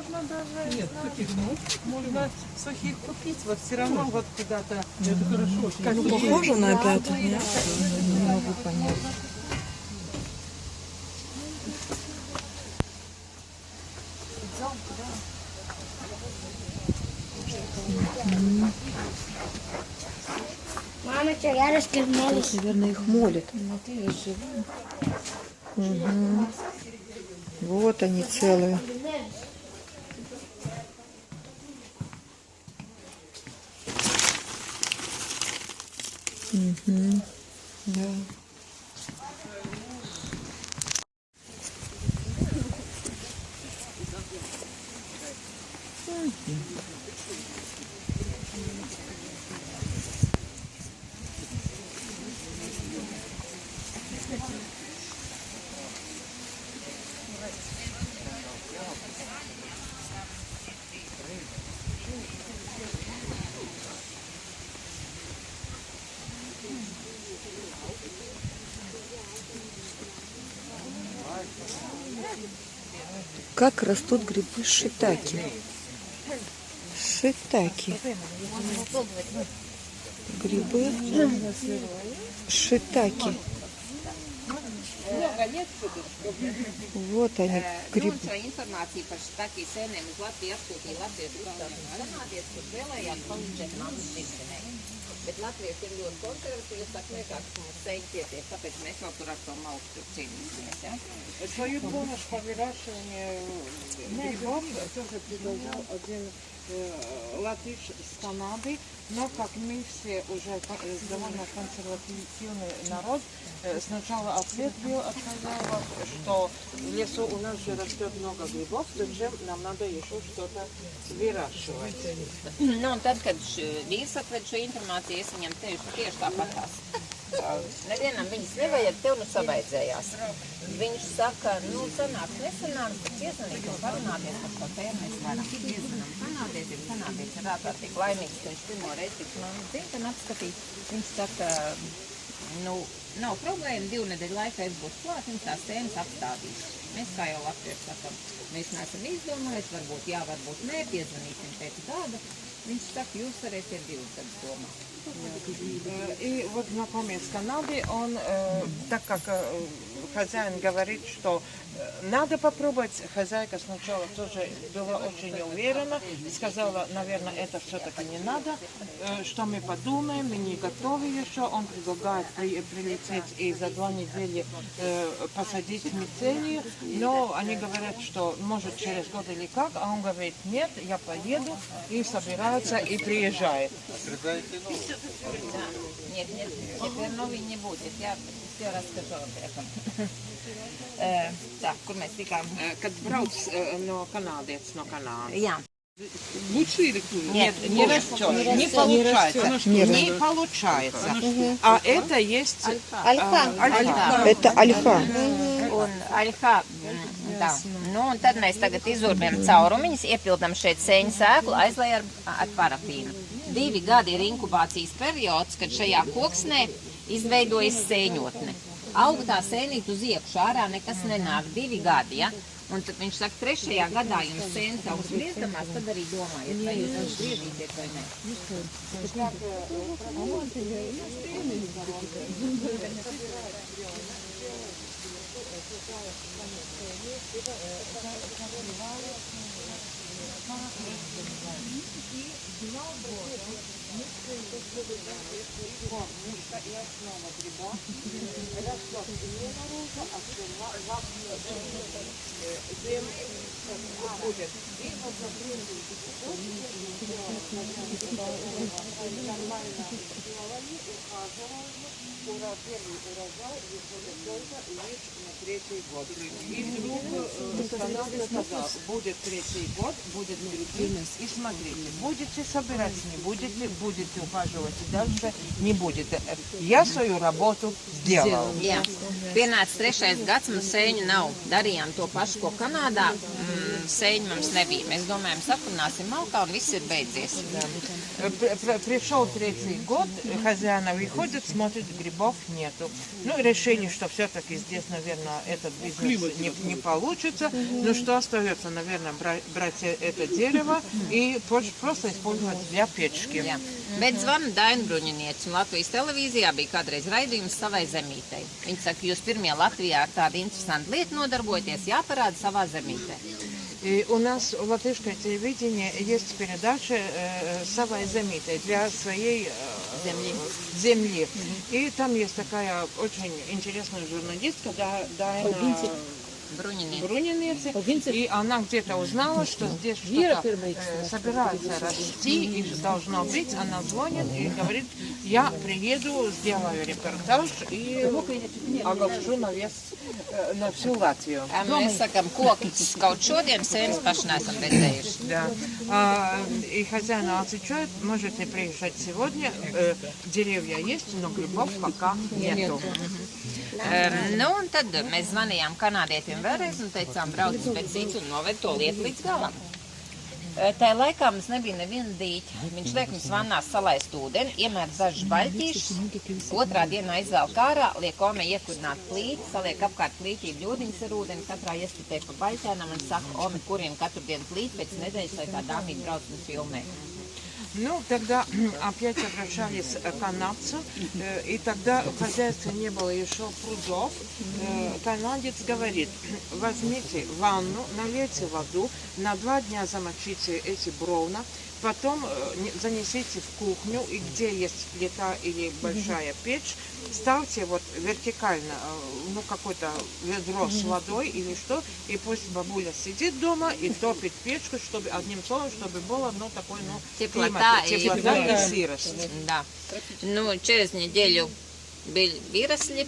можно даже... Нет, сухих, ну, можно сухих купить, вот все равно вот куда-то... Это хорошо. Ну, похоже на это, нет? Не могу понять. Мамочка, я раскормилась. Наверное, их молят. Угу. Вот они целые. Угу. Да. Как растут грибы шитаки? Шитаки. Грибы шитаки. Вот они, грибы. Informācija par šitaki sēnēm uz Latviju atsūtīja Latvijas izcelsmes kanādietis, kurš vēlējās palīdzēt mammas dzimtenei. Bet latvieši ir ļoti konservatīvi, saka, liekas, mums sēņi pietiek, tāpēc mēs jau tur ar to malku tur cīnīsimies, ja? Свою помощь по выращиванию грибов тоже предложил один латыш из Канады, но как мы все уже довольно консервативный народ, сначала ответ был от хозяев, что в лесу у нас же растет много грибов, зачем нам надо еще что-то выращивать. Nu, un tad, kad vīrs atved šo informāciju, es viņam tieši tāpatās. Nevienam viņas nevajag, tev nu savaidzējās. Viņš saka, nu, sanāks, nesanāks, bet piezvanīt un parunāties par šo tēmu mēs varam. Piezvanam kanādietis ir ārkārtīgi laimīgs, ka viņš pirmo reizi tiks manu dzimteni apskatīt. Viņš saka, nu, nav problēma, 2 nedēļu laikā es būšu klāt, viņš tās tēmas apstādīšu. Mēs kā jau latvieši sakam, mēs neesam izdomājuši, varbūt jā, varbūt nē, piezvanīsim pēc gada. Viņš saka, jūs varēsiet 2 gadus domāt. И вот знакомый из Канады, он, так как хозяин говорит, что надо попробовать, хозяйка сначала тоже была очень неуверена, сказала, наверное, это все-таки не надо, что мы подумаем, мы не готовы еще, он предлагает прилететь и за 2 недели посадить мицелию, но они говорят, что может через год или как, а он говорит, нет, я поеду, и собирается, и приезжает. Нет, теперь новый не будет. Я все расскажу об этом. Так, kur mēs tikām? Kad brauc no kanādietis no Kanādas. Jā. Лучше или хуже? Нет, не растет. Не получается. Не получается. А это есть альфа. Это альфа. Un aļfā, tā. Nu, un tad mēs tagad izurbjam caurumiņus, iepildam šeit sēņu sēklu, aizlej ar parafīnu. 2 gadi ir inkubācijas periods, kad šajā koksnē izveidojas sēņotne. Aug tā sēnīt uz iekšu, ārā nekas nenāk, 2 gadi, ja? Un tad viņš saka, 3. gadā jums sēnes augs briestamās, tad arī domājiet, vai jūs briežīsiet vai ne. Кормушка и основа гриба растет не наружу, а будет. И вот нормально сделали, ухаживали. Первый урожай выходит только лишь на 3-й год. И вдруг становится сказал, будет 3-й год, будет грибы. И смотрите, будете собирать, не будете ухаживать и дальше не будете. Я свою работу сделал. Jā. Pienāca 3. gads, mums sēņu nav. Darījām to pašu, ko Kanādā. sēņu mums nebija. Mēs domājam, sakurināsim malkā un viss ir beidzies. Пришел третий год, хозяина выходит, смотрит, грибов нету. Ну, решили, что все-таки здесь, наверное, этот бизнес не получится. Ну, что остается, наверное, брать это дерево и просто использовать для печки. Jā. Bet zvana Daina Bruņinieci, un Latvijas televīzijā bija kādreiz raidījums savai zemītei. Viņa saka, jūs pirmie Latvijā ar tādu interesantu lietu nodarbojaties, jāparāda savā zemītē. И у нас в латышское телевидение есть передача «Savai Zemītei» для своей земли. И там есть такая очень интересная журналистка Дайна Bruņinieci. И она где-то узнала, что здесь что-то собирается расти и должно быть. Она звонит и говорит, я приеду, сделаю репортаж и оглашу на всю Латвию. Mēs sakam, kokus kaut šodien sēnes paši neesam redzējuši. Да. И хозяин отвечает, можете приезжать сегодня, деревья есть, но грибов пока нету. Nu, un tad mēs zvanījām kanādietim vēlreiz un teicām, brauc pēc cīts un noved to lietu līdz galam. Tajā laikā mums nebija neviena dīķa. Viņš liek mums vannās salaist ūdeni, iemēr dažas baļķīšas, otrā dienā izvēl kārā, liek Ome iekurināt plīti, saliek apkārt plītī bļūdiņas ar ūdeni, katrā ieskatē pa baļķēnam un saka, Ome, kuriem katru dienu plīti pēc nedēļas, lai tā dāmība brauc un filmē. Ну, тогда опять обращались к канадцу, и тогда в хозяйстве не было еще прудов. Канадец говорит, возьмите ванну, налейте воду, на 2 дня замочите эти бревна, потом занесите в кухню, и где есть плита или большая печь, ставьте вот вертикально, ну, какое-то ведро с водой или что, и пусть бабуля сидит дома и топит печку, чтобы, одним словом, чтобы было, ну, такой, ну, Теплота и сырость. Да. Ну, через неделю выросли.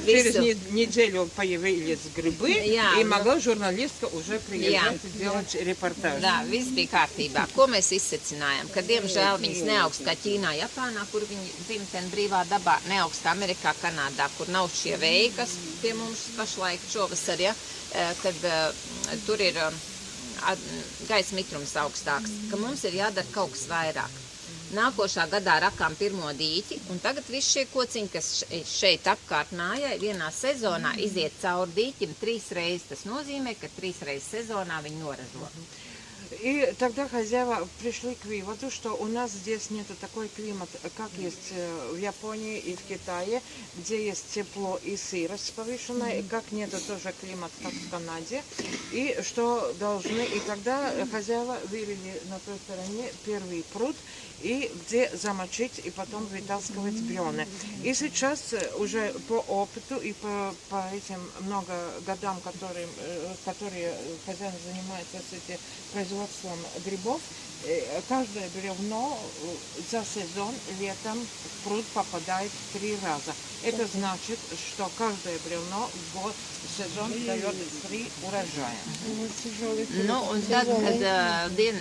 Через неделю появились грибы, и могла жurnālistka уже приезжать и делать репортаж. Jā, viss bija kārtībā. Ko mēs izsecinājām? Ka, diemžēl, viņas neaugst kā Ķīnā, Japānā, kur viņi dzimten brīvā dabā, neaugst Amerikā, Kanādā, kur nav šie vēji, kas pie mums pašlaik šovasar, ja, kad tur ir gaisa mitrums augstāks, ka mums ir jādara kaut kas vairāk. Nākošā gadā rakām pirmo dīķi, un tagad visi šie kociņi, kas šeit apkārt mājai, vienā sezonā iziet cauri dīķim 3 reizes. Tas nozīmē, ka 3 reizes sezonā viņi noražo. И тогда хозяева пришли к выводу, что у нас здесь нет такой климат, как есть в Японии и в Китае, где есть тепло и сырость повышенная, как нет тоже климат, как в Канаде, и что должны, и тогда хозяева вывели на той стороне первый пруд, и где замочить и потом вытаскивать бревна. И сейчас уже по опыту и по этим много годам, которые хозяин занимается с этим производством грибов, каждое бревно за сезон летом в пруд попадает 3 раза. Это значит, что каждое бревно в сезон дает 3 урожая. Nu, un tad, kad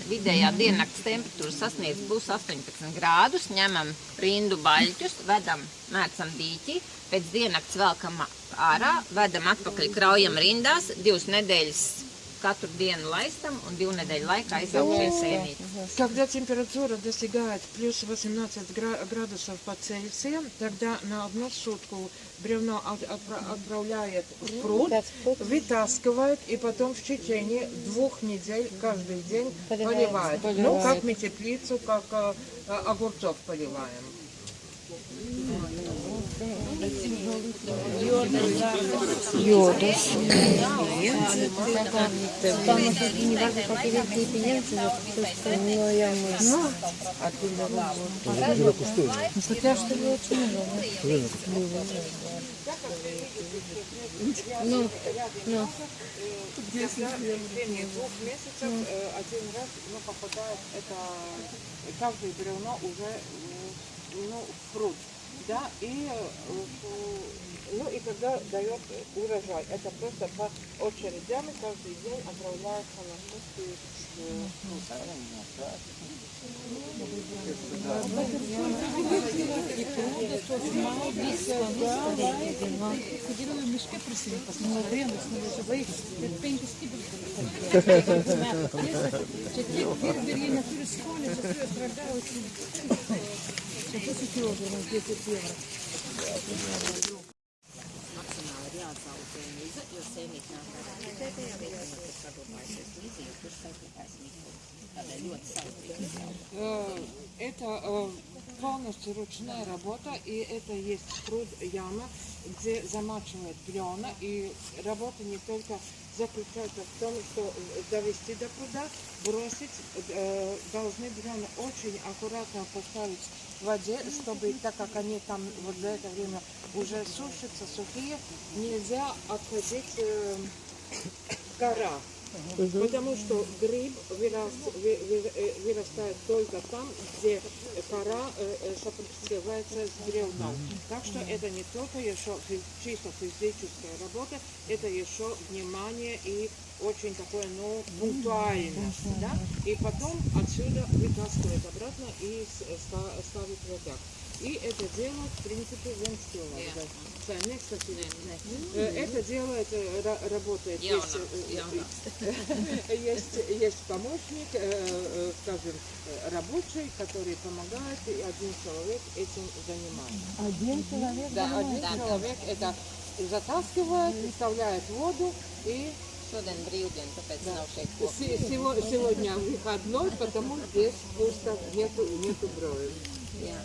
vidējā diennakts temperatūra sasniedz plus 18 grādus, ņemam rindu baļķus, vedam, mērcam dīķi, pēc diennakts velkam ārā, vedam atpakaļ, kraujam rindās, 2 nedēļas katru dienu laistam un 2 nedēļu laikā izaug šie sēnītes. Когда температура достигает плюс 18 градусов по Цельсию, тогда на 1 сутку бревно отправляет в пруд, вытаскивает и потом в течение 2 недель каждый день поливает. Ну, как мы теплицу, как огурцов поливаем. Йодос. Там не важно, какие редкие пененцы, но я мыслю. Хотя что ли очень много. Ну. Здесь в течение 2 месяцев один раз попадает каждое бревно уже в пруд. Да, и Ну и тогда дает урожай. Это просто по очередям каждый день отправляется на шутки. Ходила в мешке просили, посмотрела, Maksimāli ir jāatsauc mīza, jo sēnīt nāk ārā kitētajā vietā, kas saglabājusies līdzi, jo tur saglabājas mikro. Tādēļ ļoti saustīgs jau. Это полностью ручная работа, и это есть пруд, яма, где замачивает плена, и работа не только заключается в том, что довести до пруда, бросить, должны плена очень аккуратно поставить в воде, чтобы, так как они там вот за это время уже сушатся, сухие, нельзя отходить кора. Потому что гриб вырастает только там, где кора соприкасается с бревном. Так что это не только еще чисто физическая работа, это еще внимание и очень такое, ну, пунктуальность, да? И потом отсюда вытаскивает обратно и ставит в рядок. И это делает, в принципе, Вен Стилов. Это делает, работает. Есть помощник, скажем, рабочий, который помогает, и один человек этим занимается. Один человек? Да, один человек это затаскивает, вставляет воду и... Šodien brīvdien, tāpēc nav šeit koku. Сегодня выходной, потому здесь пусто, нету брови. Jā.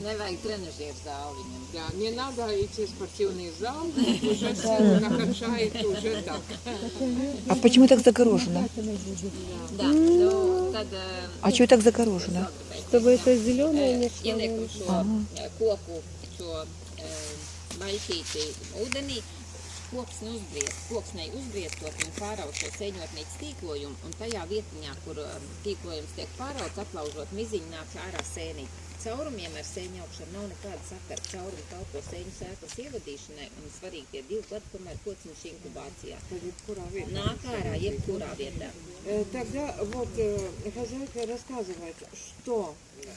Nevajag trenažieru zāli viņam. Да, не надо идти в спортивный зал, уже силу накачает, уже так. А почему так загорожено? Да, nu, tad... А чего так загорожено? Чтобы это зеленое не Ieliekam šo koku, šo baļķīti ūdenī. Koksnei uzbriestot un pāraut šo sēņotnītes tīklojumu, un tajā vietiņā, kur tīklojums tiek pārauts, aplaužot miziņu, nāk ārā sēnīt. Caurumiem ar sēņu augšanu nav nekāda sakara. Caurumu kalpo sēņu sēklas ievadīšanai, un svarīgi tie 2 gadi, kamēr kociņš inkubācijā. Nāk ārā jebkurā vietā. Тогда вот хозяйка рассказывает, что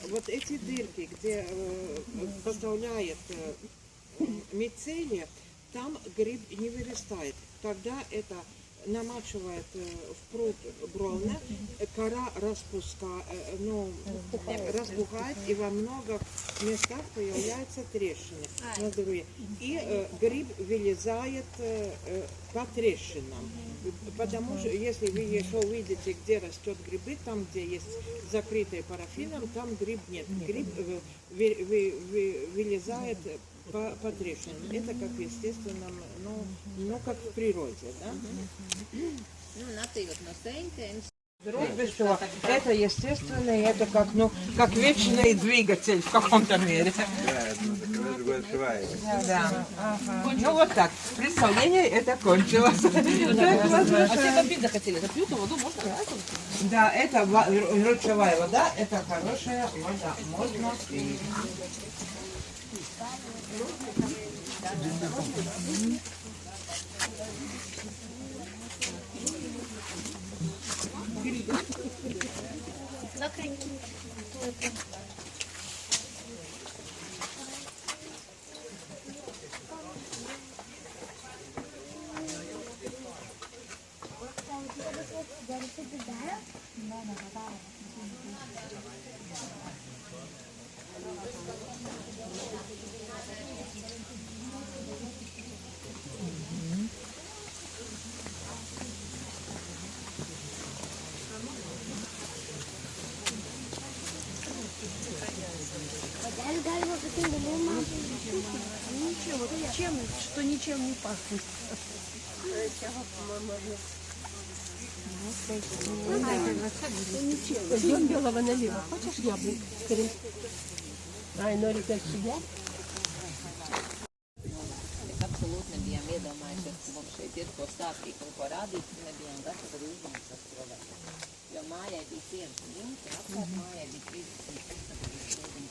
вот эти дырки, где поставляет мицелия, там гриб не вырастает. Когда это намачивает в пруд бровна, кора разбухает, и во многих местах появляются трещины на дороге. И гриб вылезает по трещинам. Потому что если вы еще увидите, где растет грибы, там, где есть закрытые парафином, там гриб нет. Гриб вылезает по трещинам. Это как в естественном, ну как в природе, да? Nu, un atejot no sēņtēmas. Это естественно, и это как вечный двигатель в каком-то мере. Да. Ага. Ну вот так. Представление это кончилось. А все попить захотели, запьют воду, можно? Да, это ручевая вода, это хорошая вода. Можно пить. Ничем, что ничем не пахнет. Пойдем белого налива. Хочешь яблок? Ai, Norika sijāt? Mēs absolūti nebijām iedomājušies, ka mums šeit ir ko stāstīt un ko rādīt, un nebijām gatavi arī uzņemt to. Jo mājai bija 100 jumti, apkārt mājai bija 30 stūdeņu.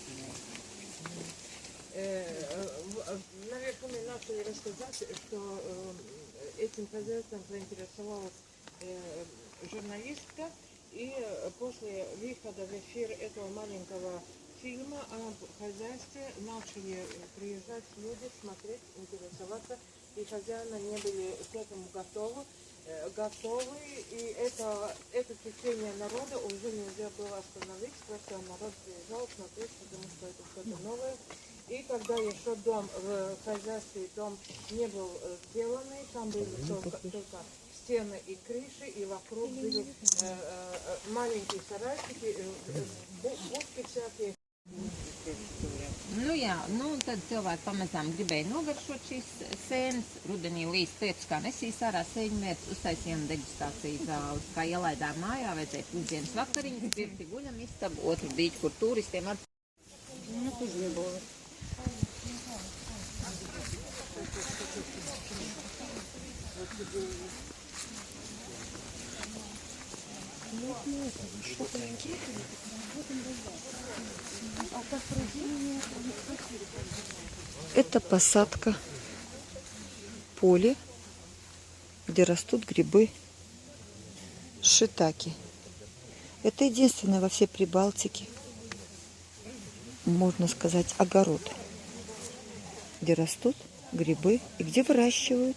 Наверху мы начали рассказать, что этим хозяйством заинтересовалась журналистка, и после выхода в эфир этого маленького фильма о хозяйстве начали приезжать люди, смотреть, интересоваться, и хозяины не были к этому готовы, и это течение народа уже нельзя было остановить, просто народ приезжал смотреть, потому что это что-то новое. И когда еще дом в хозяйстве, дом не был сделанный, там были только стены и крыши, и вокруг были маленькие сарайчики, будки всякие. Nu jā, tad cilvēki pamazām gribēja nogaršot šīs sēnes. Rudenī Līs teica, kā nesīs ārā sēņmērts, uztaisījām degustāciju zāles. Kā ielaidām mājā, vajadzēja pusdienas vakariņas, pirkti guļam istabu, otru bīķi, kur turistiem at... Это посадка поле, где растут грибы шиитаке. Это единственный во всей Прибалтике, можно сказать, огород, где растут грибы и где выращивают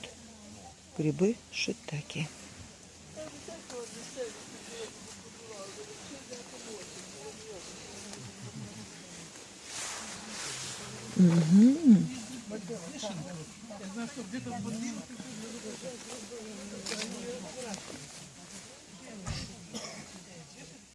грибы шиитаке. Угу.